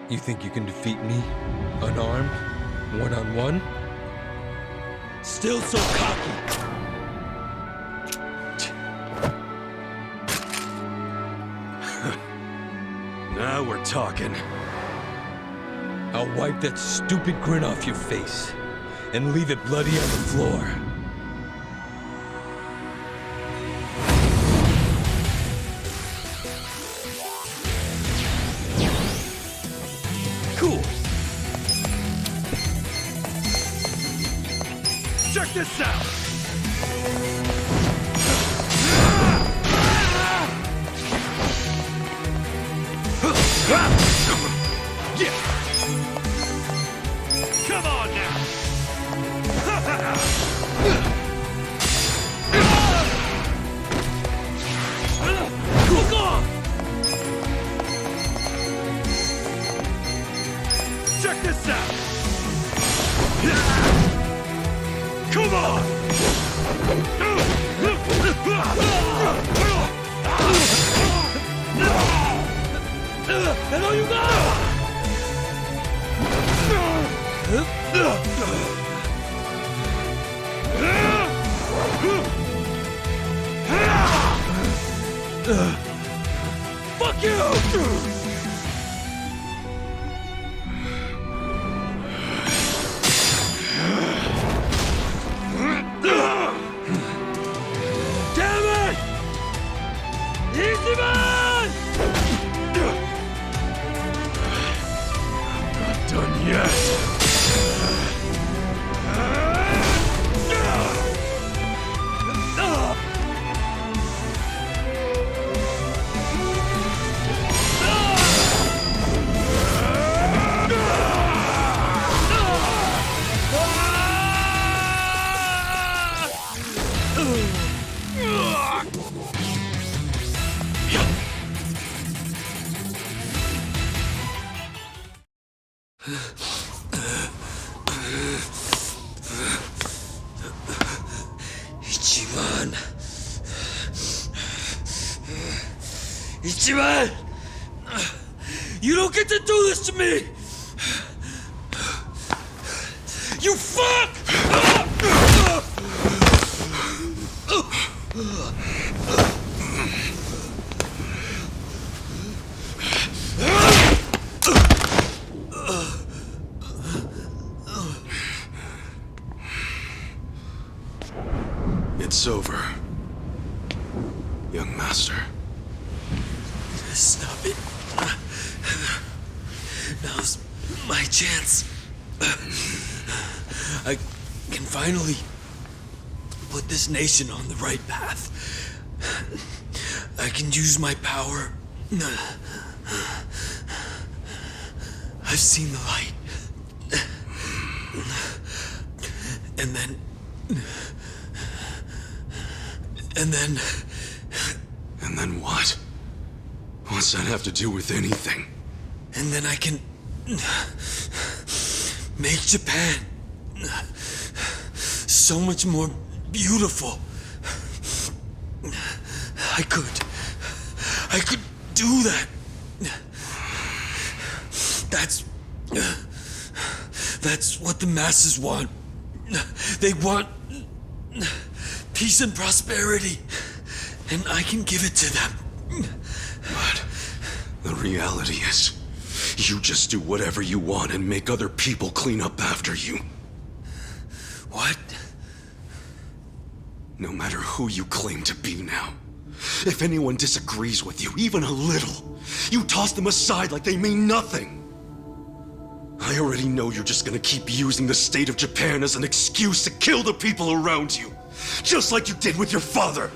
You think you can defeat me? Unarmed? One-on-one? Still so cocky! Now we're talking. I'll wipe that stupid grin off your face and leave it bloody on the floor. Cool. Check this out. Yeah. Come on now. Look on. Check this out. Come on. And all you got. Fuck you! Damn it! Ichiban! Not done yet. Ichiban! Ichiban! You don't get to do this to me! You fuck! It's over, young master. Stop it. Now's my chance. I can finally put this nation on the right path. I can use my power. I've seen the light. And then... And then what? What's that have to do with anything? And then I can make Japan so much more beautiful. I could do that. That's what the masses want. They want peace and prosperity, and I can give it to them. But the reality is, you just do whatever you want and make other people clean up after you. What? No matter who you claim to be now, if anyone disagrees with you, even a little, you toss them aside like they mean nothing. I already know you're just gonna keep using the state of Japan as an excuse to kill the people around you, just like you did with your father.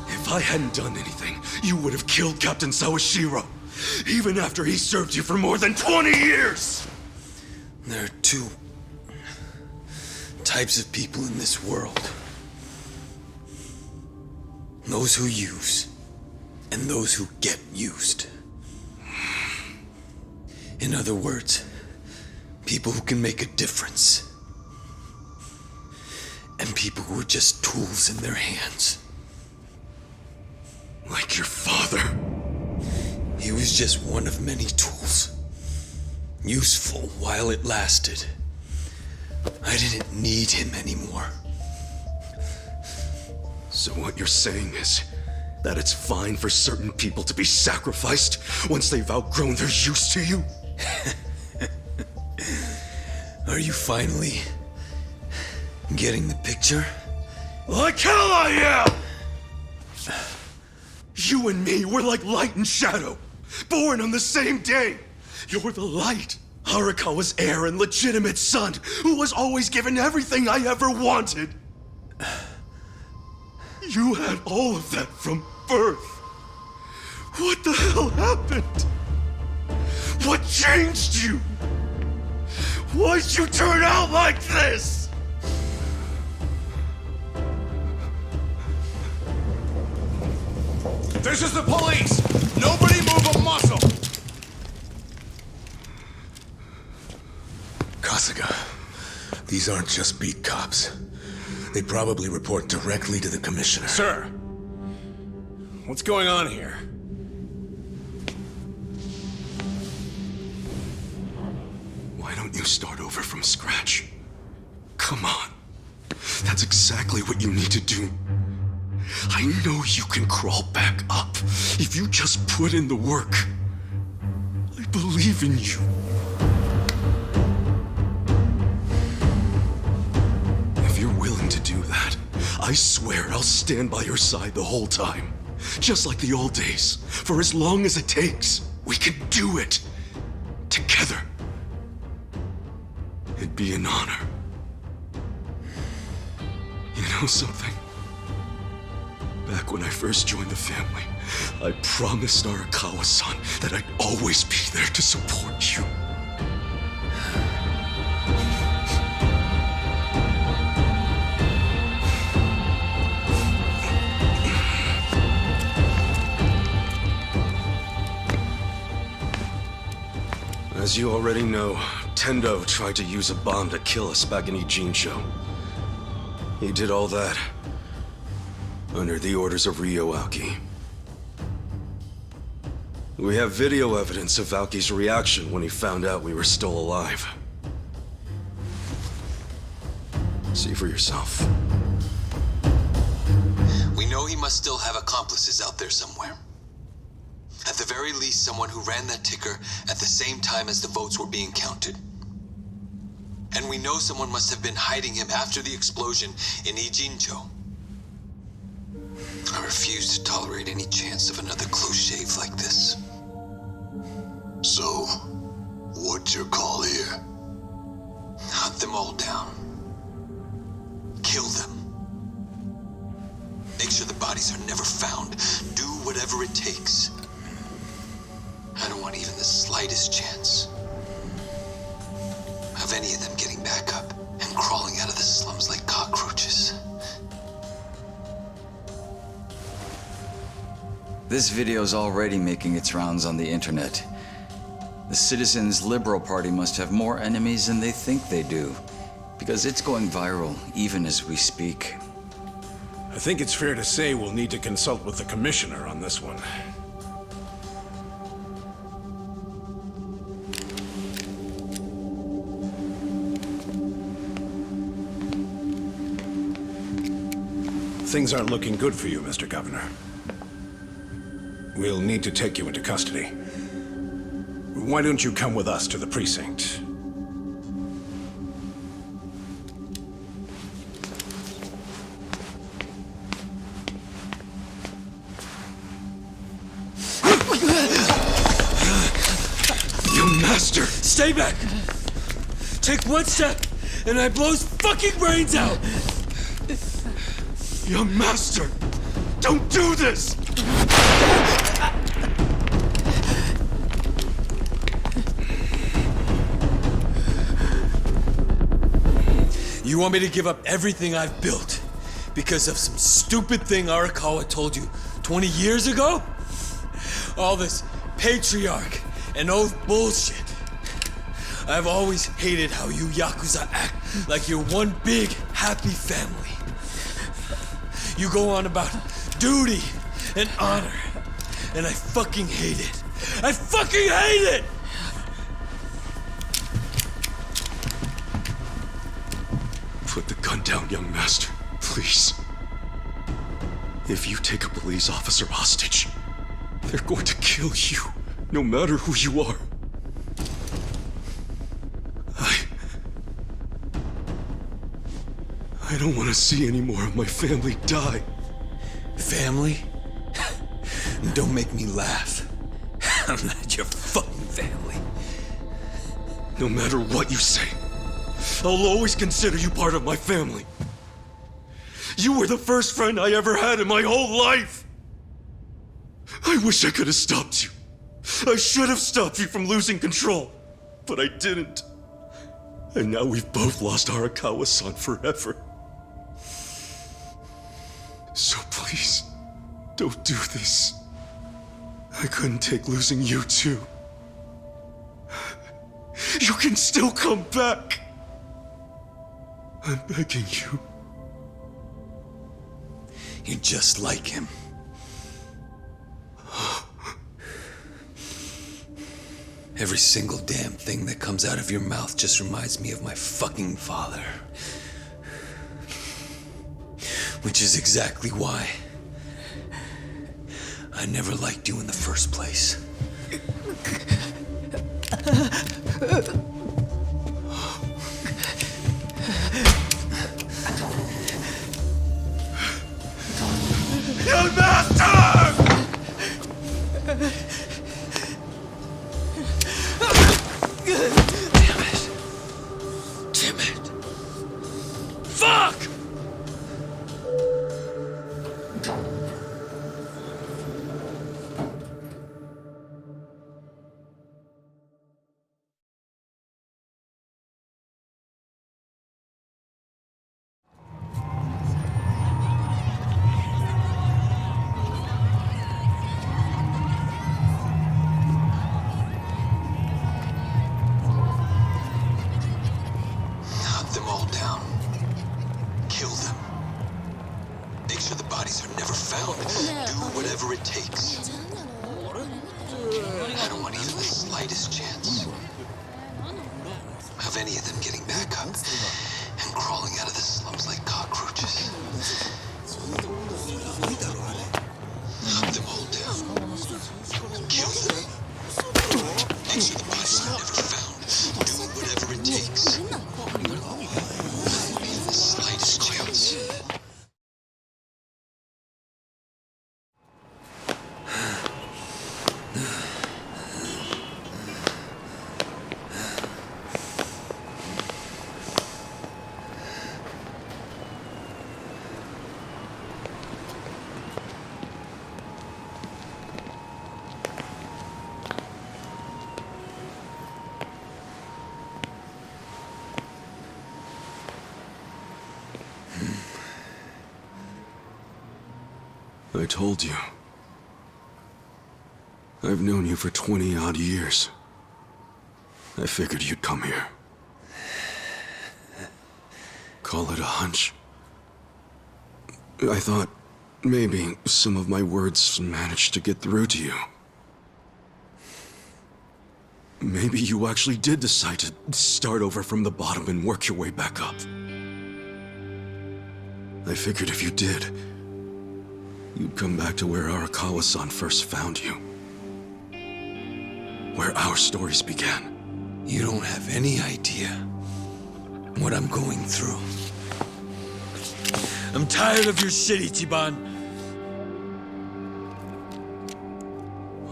If I hadn't done anything, you would have killed Captain Sawashiro, even after he served you for more than 20 years! There are two types of people in this world. Those who use, and those who get used. In other words, people who can make a difference. And people who are just tools in their hands. Like your father. He was just one of many tools. Useful while it lasted. I didn't need him anymore. So what you're saying is that it's fine for certain people to be sacrificed once they've outgrown their use to you? Are you finally getting the picture? Like hell I am! You and me, we're like light and shadow, born on the same day. You're the light, Arakawa's heir and legitimate son, who was always given everything I ever wanted. You had all of that from birth. What the hell happened? What changed you? Why'd you turn out like this? This is the police! Nobody move a muscle! Kasuga, these aren't just beat cops. They probably report directly to the commissioner. Sir, what's going on here? Why don't you start over from scratch? Come on. That's exactly what you need to do. I know you can crawl back up if you just put in the work. I believe in you. If you're willing to do that, I swear I'll stand by your side the whole time. Just like the old days, for as long as it takes. We can do it. Together. It'd be an honor. You know something? Back when I first joined the family, I promised Arakawa-san that I'd always be there to support you. As you already know, Tendo tried to use a bomb to kill us back in Ijincho. He did all that under the orders of Ryo Aoki. We have video evidence of Aoki's reaction when he found out we were still alive. See for yourself. We know he must still have accomplices out there somewhere. At the very least, someone who ran that ticker at the same time as the votes were being counted. And we know someone must have been hiding him after the explosion in Ijincho. I refuse to tolerate any chance of another close shave like this. So, what's your call here? Hunt them all down. Kill them. Make sure the bodies are never found. Do whatever it takes. I don't want even the slightest chance of any of them getting back up and crawling out of the slums like cockroaches. This video's already making its rounds on the internet. The Citizens Liberal Party must have more enemies than they think they do, because it's going viral even as we speak. I think it's fair to say we'll need to consult with the commissioner on this one. Things aren't looking good for you, Mr. Governor. We'll need to take you into custody. Why don't you come with us to the precinct? You master! Stay back! Take one step, and I blow his fucking brains out! Young master! Don't do this! You want me to give up everything I've built because of some stupid thing Arakawa told you 20 years ago? All this patriarch and oath bullshit. I've always hated how you Yakuza act like you're one big, happy family. You go on about duty and honor, and I fucking hate it. I fucking hate it! Put the gun down, young master, please. If you take a police officer hostage, they're going to kill you, no matter who you are. I don't want to see any more of my family die. Family? Don't make me laugh. I'm not your fucking family. No matter what you say, I'll always consider you part of my family. You were the first friend I ever had in my whole life. I wish I could have stopped you. I should have stopped you from losing control, but I didn't. And now we've both lost Arakawa-san forever. So please, don't do this. I couldn't take losing you too. You can still come back. I'm begging you. You're just like him. Every single damn thing that comes out of your mouth just reminds me of my fucking father. Which is exactly why I never liked you in the first place. Young master! Damn it! Fuck! Hunt them all down. Kill them. Make sure the bodies are never found. Do whatever it takes. I don't want even the slightest chance of any of them getting back up and crawling out of the slums like cockroaches. Hunt them all down. Kill them. Make sure the bodies are never found. Do whatever it takes. The slightest chance. I told you. I've known you for 20-odd years. I figured you'd come here. Call it a hunch. I thought maybe some of my words managed to get through to you. Maybe you actually did decide to start over from the bottom and work your way back up. I figured if you did, you'd come back to where Arakawa-san first found you. Where our stories began. You don't have any idea what I'm going through. I'm tired of your shit, Ichiban.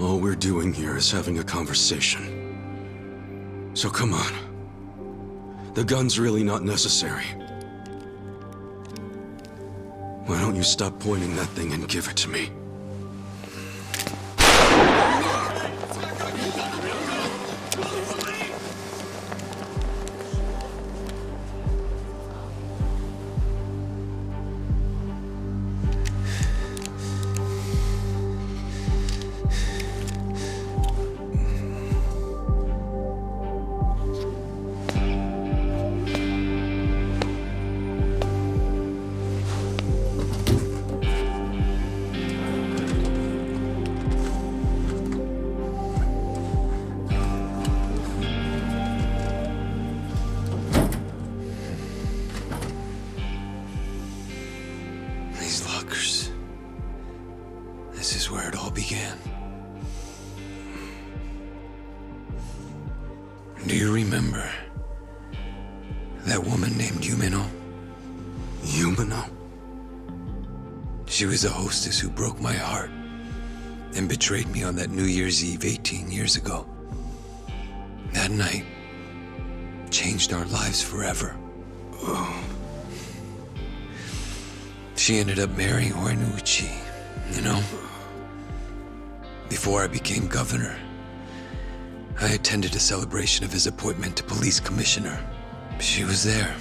All we're doing here is having a conversation. So come on. The gun's really not necessary. Why don't you stop pointing that thing and give it to me? Fuckers. This is where it all began. Do you remember that woman named Yumino? Yumino? She was a hostess who broke my heart and betrayed me on that New Year's Eve 18 years ago. That night changed our lives forever. She ended up marrying Horiguchi, you know? Before I became governor, I attended a celebration of his appointment to police commissioner. She was there.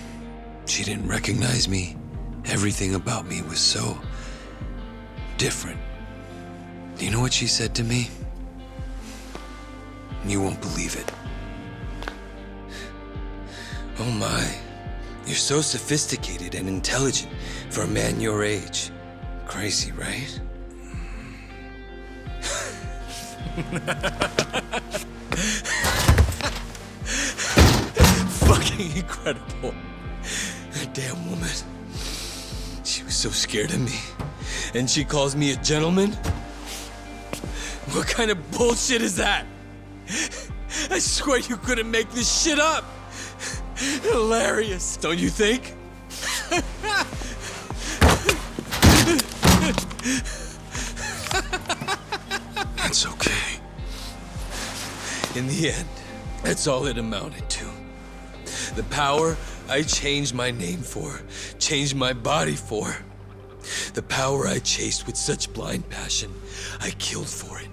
She didn't recognize me. Everything about me was so different. Do you know what she said to me? You won't believe it. Oh my, you're so sophisticated and intelligent for a man your age. Crazy, right? Fucking incredible. That damn woman. She was so scared of me. And she calls me a gentleman? What kind of bullshit is that? I swear you couldn't make this shit up. Hilarious, don't you think? It's okay. In the end, that's all it amounted to. The power I changed my name for, changed my body for. The power I chased with such blind passion, I killed for it.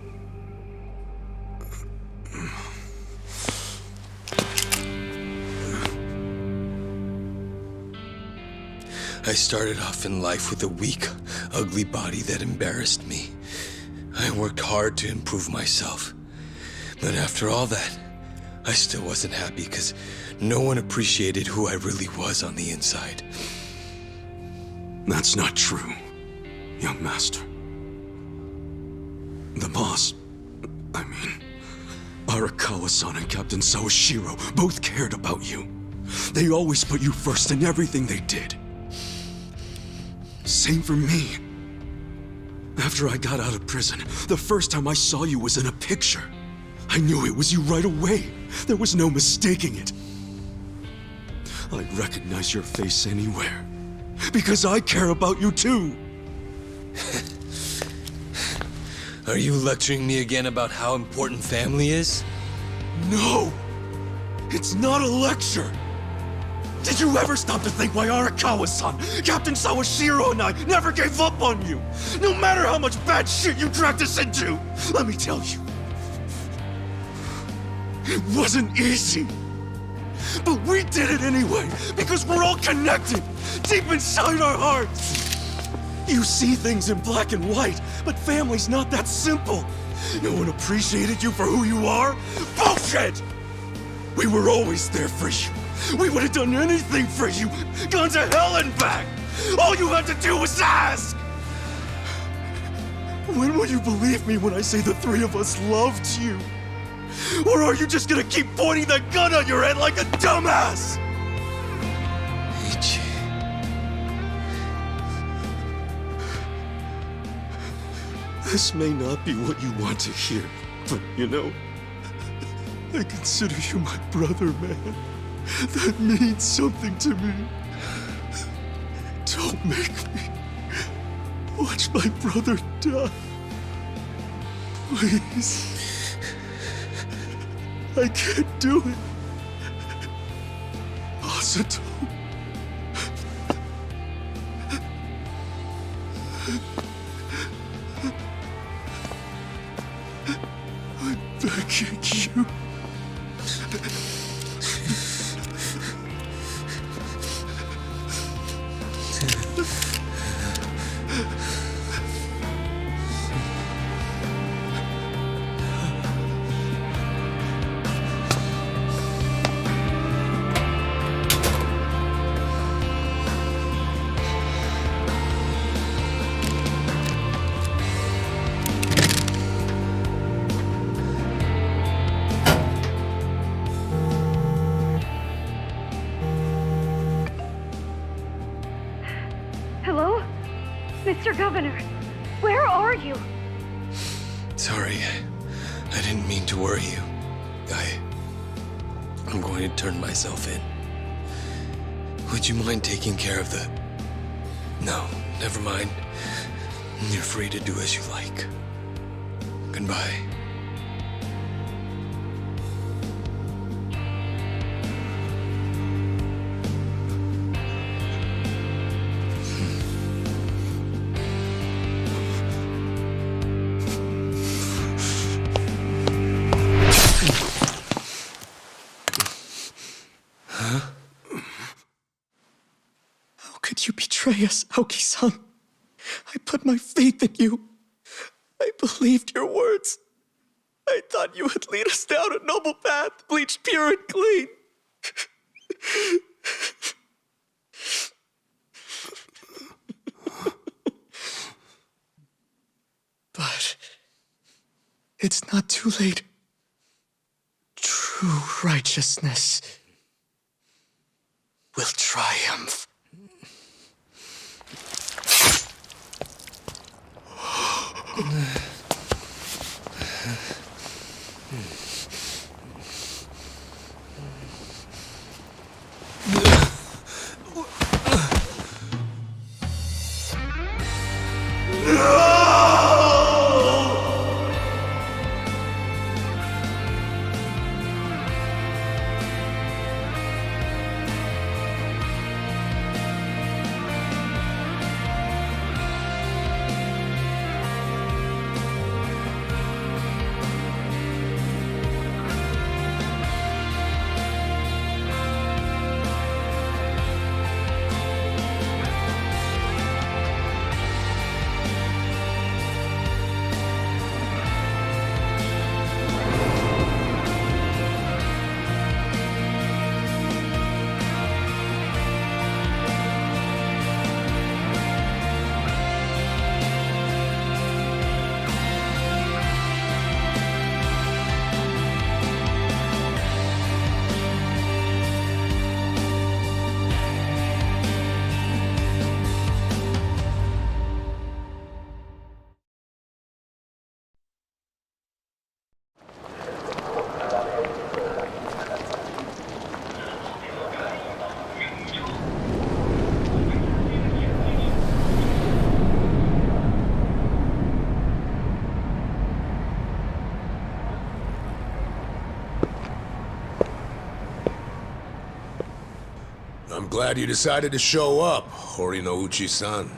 I started off in life with a weak, ugly body that embarrassed me. I worked hard to improve myself. But after all that, I still wasn't happy because no one appreciated who I really was on the inside. That's not true, young master. The boss, Arakawa-san and Captain Sawashiro both cared about you. They always put you first in everything they did. Same for me. After I got out of prison, the first time I saw you was in a picture. I knew it was you right away. There was no mistaking it. I'd recognize your face anywhere. Because I care about you too. Are you lecturing me again about how important family is? No! It's not a lecture! Did you ever stop to think why Arakawa-san, Captain Sawashiro and I never gave up on you? No matter how much bad shit you dragged us into! Let me tell you. It wasn't easy. But we did it anyway, because we're all connected, deep inside our hearts. You see things in black and white, but family's not that simple. No one appreciated you for who you are? Bullshit! We were always there for you. We would have done anything for you, gone to hell and back. All you had to do was ask. When will you believe me when I say the three of us loved you? Or are you just gonna keep pointing that gun on your head like a dumbass? Ichi. This may not be what you want to hear, but you know, I consider you my brother, man. That means something to me. Don't make me watch my brother die. Please. I can't do it. Masato. I'm begging you. Mr. Governor, where are you? Sorry, I didn't mean to worry you. I'm going to turn myself in. Would you mind taking care of the... No, never mind. You're free to do as you like. Goodbye. How could you betray us, Aoki-san? I put my faith in you. I believed your words. I thought you would lead us down a noble path, bleached pure and clean. But it's not too late. True righteousness will triumph. I'm glad you decided to show up, Horinouchi-san.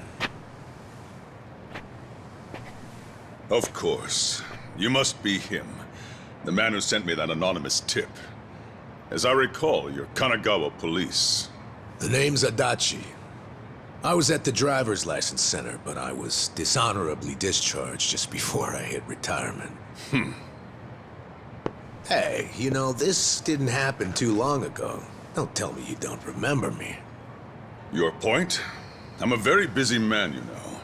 Of course. You must be him. The man who sent me that anonymous tip. As I recall, you're Kanagawa police. The name's Adachi. I was at the driver's license center, but I was dishonorably discharged just before I hit retirement. Hey, you know, this didn't happen too long ago. Don't tell me you don't remember me. Your point? I'm a very busy man, you know.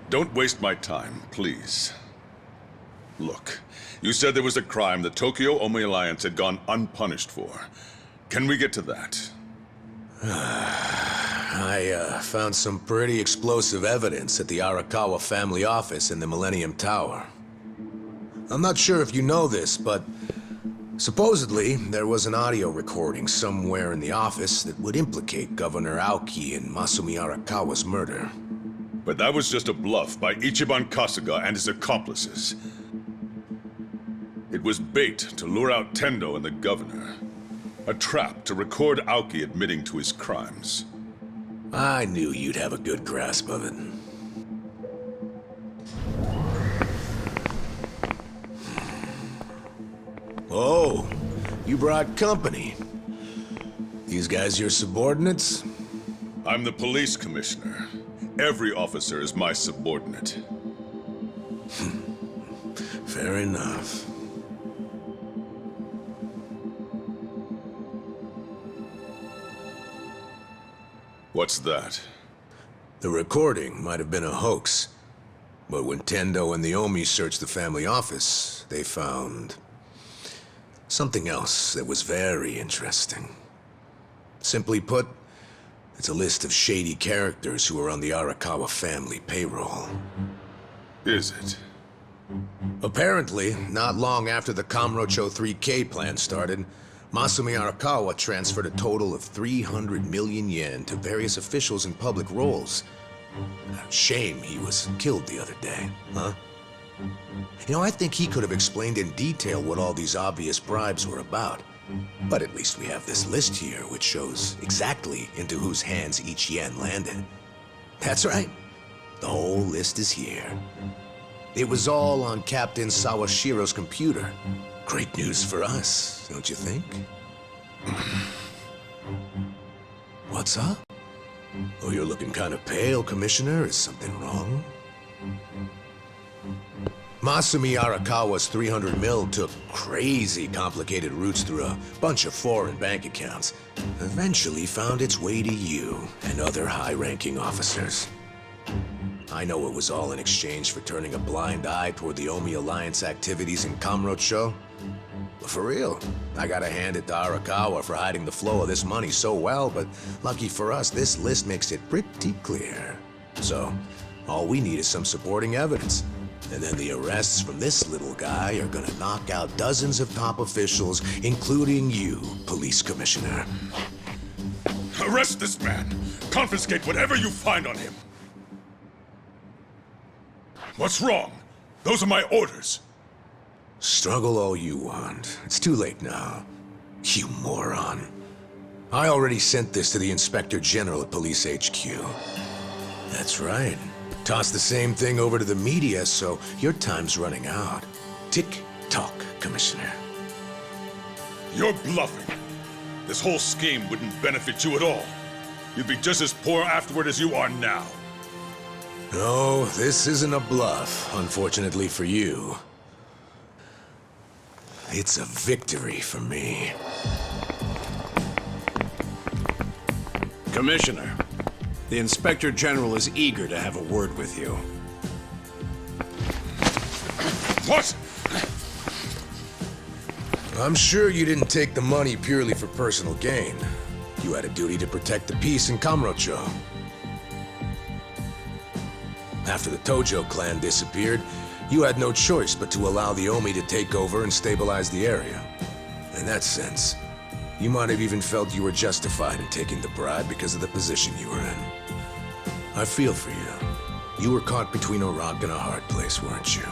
Don't waste my time, please. Look, you said there was a crime the Tokyo Omi Alliance had gone unpunished for. Can we get to that? I found some pretty explosive evidence at the Arakawa family office in the Millennium Tower. I'm not sure if you know this, but supposedly there was an audio recording somewhere in the office that would implicate Governor Aoki in Masumi Arakawa's murder. But that was just a bluff by Ichiban Kasuga and his accomplices. It was bait to lure out Tendo and the governor. A trap to record Aoki admitting to his crimes. I knew you'd have a good grasp of it. Oh, you brought company. These guys your subordinates? I'm the police commissioner. Every officer is my subordinate. Fair enough. What's that? The recording might have been a hoax, but when Tendo and the Omi searched the family office, they found something else that was very interesting. Simply put, It's a list of shady characters who are on the Arakawa family payroll. Is it? Apparently, not long after the Kamurocho 3K plan started, Masumi Arakawa transferred a total of 300 million yen to various officials in public roles. Shame he was killed the other day, huh? You know, I think he could have explained in detail what all these obvious bribes were about. But at least we have this list here, which shows exactly into whose hands each yen landed. That's right. The whole list is here. It was all on Captain Sawashiro's computer. Great news for us, don't you think? What's up? Oh, you're looking kind of pale, Commissioner. Is something wrong? Masumi Arakawa's 300 mil took crazy complicated routes through a bunch of foreign bank accounts. Eventually found its way to you and other high-ranking officers. I know it was all in exchange for turning a blind eye toward the Omi Alliance activities in Kamurocho. But for real, I gotta hand it to Arakawa for hiding the flow of this money so well, but lucky for us, this list makes it pretty clear. So, all we need is some supporting evidence. And then the arrests from this little guy are gonna knock out dozens of top officials, including you, Police Commissioner. Arrest this man! Confiscate whatever you find on him! What's wrong? Those are my orders. Struggle all you want. It's too late now. You moron. I already sent this to the Inspector General at Police HQ. That's right. Toss the same thing over to the media, so your time's running out. Tick-tock, Commissioner. You're bluffing. This whole scheme wouldn't benefit you at all. You'd be just as poor afterward as you are now. No, this isn't a bluff, unfortunately for you. It's a victory for me. Commissioner, the Inspector General is eager to have a word with you. What? I'm sure you didn't take the money purely for personal gain. You had a duty to protect the peace in Kamurocho. After the Tojo clan disappeared, you had no choice but to allow the Omi to take over and stabilize the area. In that sense, you might have even felt you were justified in taking the bribe because of the position you were in. I feel for you. You were caught between a rock and a hard place, weren't you?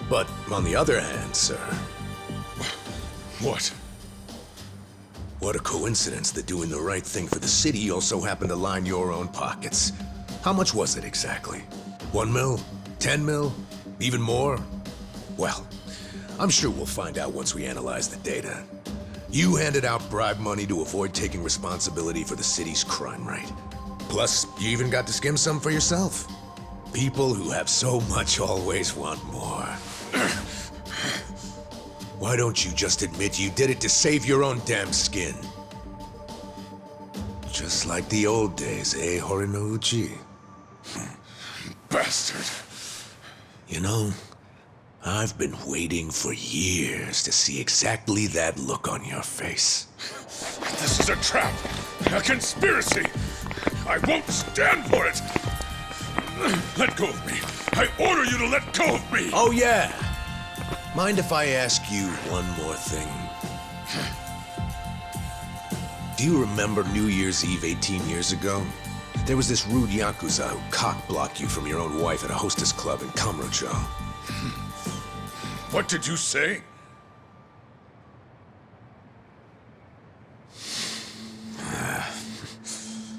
But on the other hand, sir... What? What a coincidence that doing the right thing for the city also happened to line your own pockets. How much was it exactly? 1 mil? 10 mil? Even more? Well, I'm sure we'll find out once we analyze the data. You handed out bribe money to avoid taking responsibility for the city's crime rate. Plus, you even got to skim some for yourself. People who have so much always want more. Why don't you just admit you did it to save your own damn skin? Just like the old days, eh, Horinouchi? Bastard. You know, I've been waiting for years to see exactly that look on your face. This is a trap. A conspiracy. I won't stand for it. Let go of me. I order you to let go of me. Oh, yeah. Mind if I ask you one more thing? Do you remember New Year's Eve 18 years ago? There was this rude Yakuza who cock-blocked you from your own wife at a hostess club in Kamurocho. What did you say?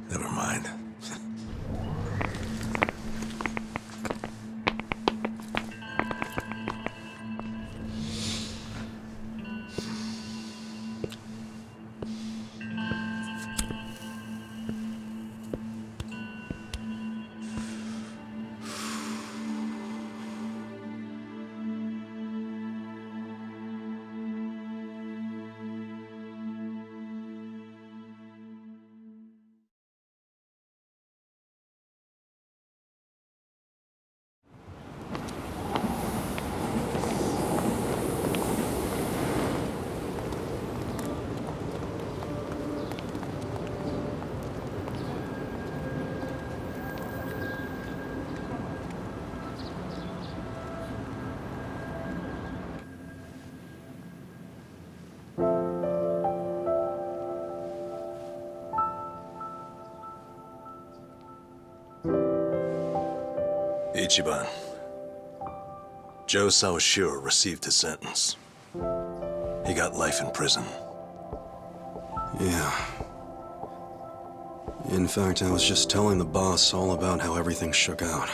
Never mind. Ichiban. Joe Sawashiro received his sentence. He got life in prison. Yeah. In fact, I was just telling the boss all about how everything shook out.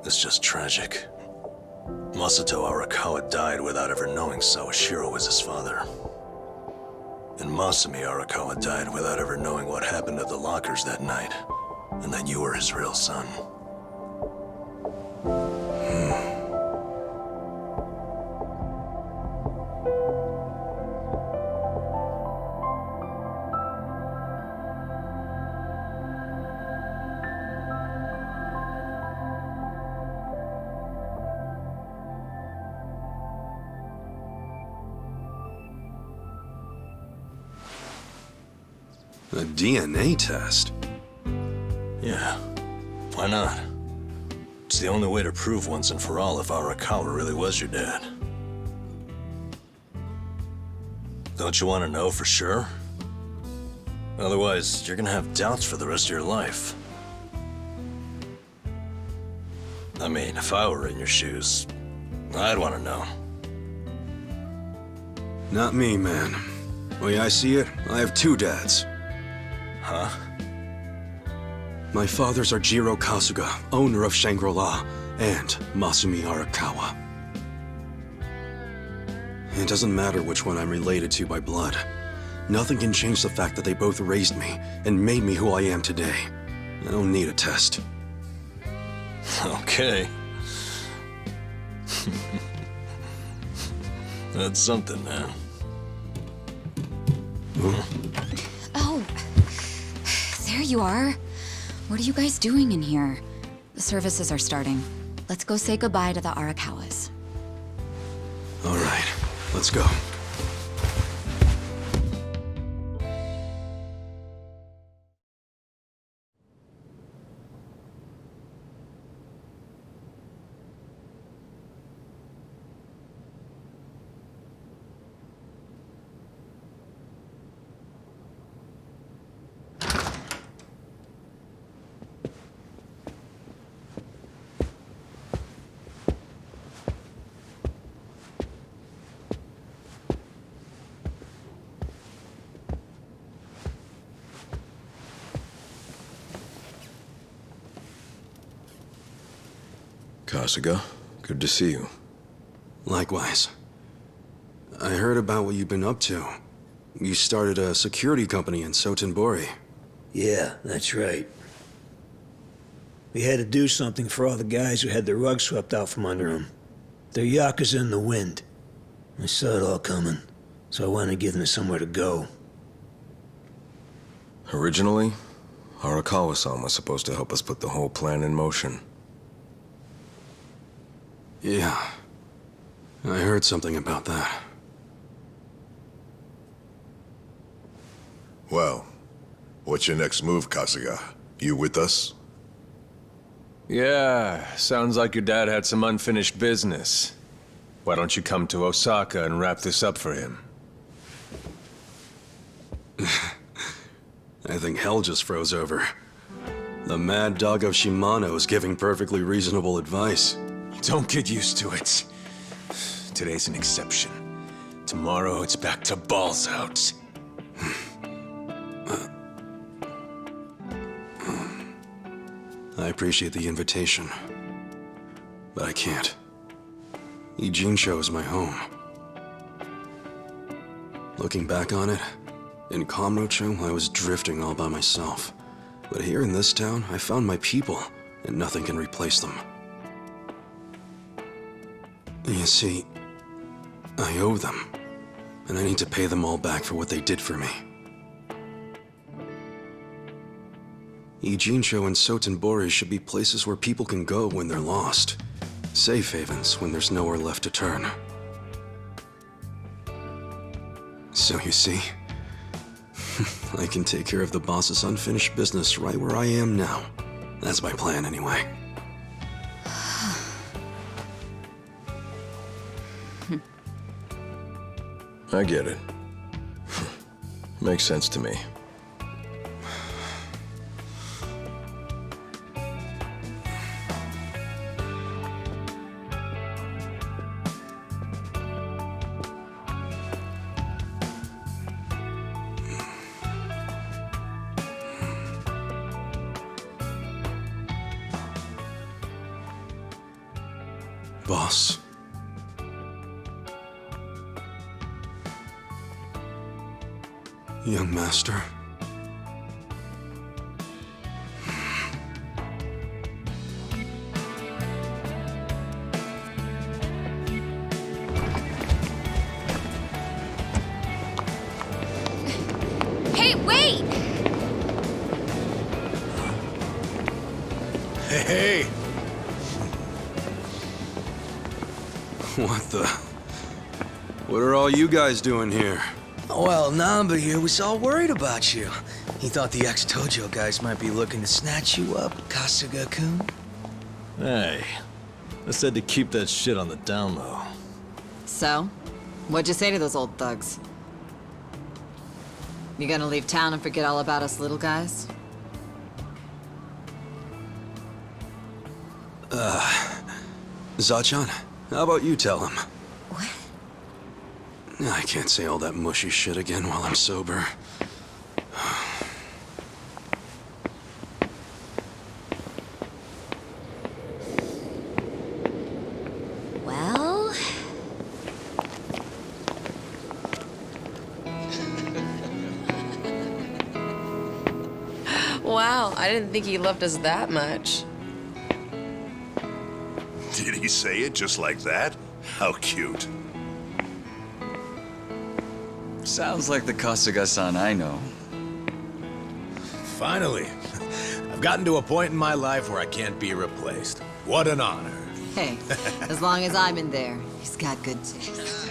It's just tragic. Masato Arakawa died without ever knowing Sawashiro was his father. And Masumi Arakawa died without ever knowing what happened at the lockers that night, and that you were his real son. A DNA test? Yeah, why not? It's the only way to prove once and for all if Arakawa really was your dad. Don't you want to know for sure? Otherwise, you're gonna have doubts for the rest of your life. I mean, if I were in your shoes, I'd want to know. Not me, man. The way I see it, I have two dads. Huh? My fathers are Jiro Kasuga, owner of Shangri-La, and Masumi Arakawa. It doesn't matter which one I'm related to by blood. Nothing can change the fact that they both raised me and made me who I am today. I don't need a test. Okay. That's something, man. Oh, there you are. What are you guys doing in here? The services are starting. Let's go say goodbye to the Arakawas. All right, let's go. Kasuga, good to see you. Likewise. I heard about what you've been up to. You started a security company in Sotenbori. Yeah, that's right. We had to do something for all the guys who had their rug swept out from under them. They're Yakuza in the wind. I saw it all coming, so I wanted to give them somewhere to go. Originally, Arakawa-san was supposed to help us put the whole plan in motion. Yeah. I heard something about that. Well, what's your next move, Kasuga? You with us? Yeah, sounds like your dad had some unfinished business. Why don't you come to Osaka and wrap this up for him? I think hell just froze over. The mad dog of Shimano is giving perfectly reasonable advice. Don't get used to it. Today's an exception. Tomorrow it's back to balls out. I appreciate the invitation, but I can't. Ijincho is my home. Looking back on it, in Kamurocho, I was drifting all by myself. But here in this town, I found my people, and nothing can replace them. You see, I owe them, and I need to pay them all back for what they did for me. Ijincho and Sotenbori should be places where people can go when they're lost. Safe havens when there's nowhere left to turn. So you see, I can take care of the boss's unfinished business right where I am now. That's my plan anyway. I get it. Makes sense to me. Boss. Young master. Hey, wait! Hey! What the? What are all you guys doing here? Well, Namba here was all worried about you. He thought the ex-Tojo guys might be looking to snatch you up, Kasuga-kun. Hey, I said to keep that shit on the down low. So? What'd you say to those old thugs? You gonna leave town and forget all about us little guys? Zachan, how about you tell him? What? I can't say all that mushy shit again while I'm sober. Well... Wow, I didn't think he loved us that much. Did he say it just like that? How cute. Sounds like the Kasuga-san I know. Finally. I've gotten to a point in my life where I can't be replaced. What an honor. Hey, as long as I'm in there, he's got good taste.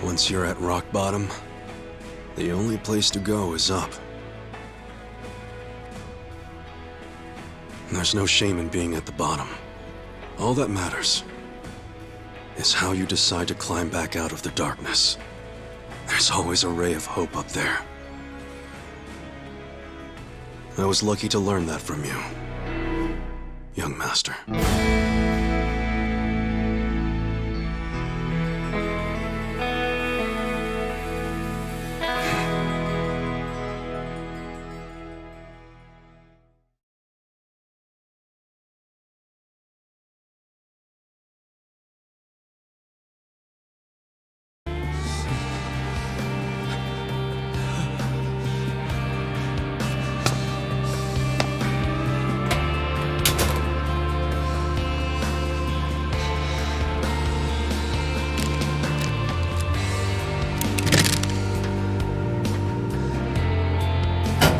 Once you're at rock bottom, the only place to go is up. There's no shame in being at the bottom. All that matters is how you decide to climb back out of the darkness. There's always a ray of hope up there. I was lucky to learn that from you, young master.